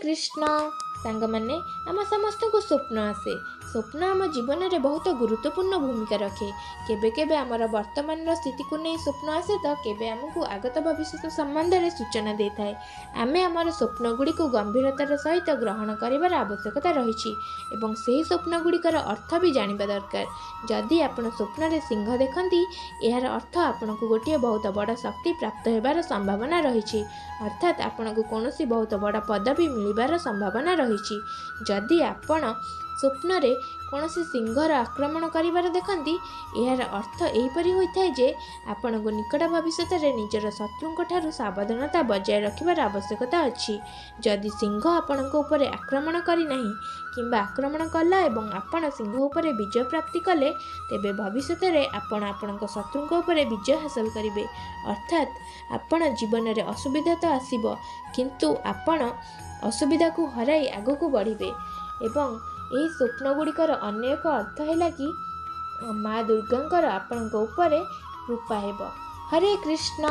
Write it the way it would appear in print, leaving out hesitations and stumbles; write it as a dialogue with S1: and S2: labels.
S1: कृष्ण सांग माने आम समस्त को स्वप्न आसे। स्वप्न आम जीवन में बहुत गुरुत्वपूर्ण भूमिका रखे। केबे केबे आमर वर्तमान स्थिति को नहीं स्वप्न आसे तो केबे आमको आगत भविष्य संबंध में सूचना दे थाए। आमे आमर स्वप्न गुड़ी को गंभीरतार सहित ग्रहण कर आवश्यकता रही एवं से स्वप्न गुड़िकर अर्थ भी जानिबा दरकार। जदि आपण स्वप्न रे सिंह देखती यार अर्थ आपण को गोटे बहुत बड़ शक्ति प्राप्त होबार संभावना रही, अर्थात आपण को कौन बहुत बड़ पदवी मिलबार संभावना रही। जदि आपण स्वप्न रे कौन सिंहर आक्रमण करिवार देखती यार अर्थ एहीपरि होइथाय जे आपण को निकट भविष्य में निजर शत्रुओं ठारू सावधानता बजाय रखिबार आवश्यकता अछि। जदि सिंह आपण को ऊपर आक्रमण करी नाही किंबा आक्रमण कला एवं आपण सिंह ऊपर विजय प्राप्ति कले तेबे भविष्य में आपण आपणक शत्रुओं ऊपर विजय हासिल करिवे। अर्थात आपण जीवन में असुविधा तो आसीबो किंतु आपण असुविधा को हराई आगको बढ़िबे। एवं यही स्वप्न गुड़िकर अन्य एक अर्थ है कि माँ दुर्गांकर आपणक ऊपर कृपा हेब। हरे कृष्ण।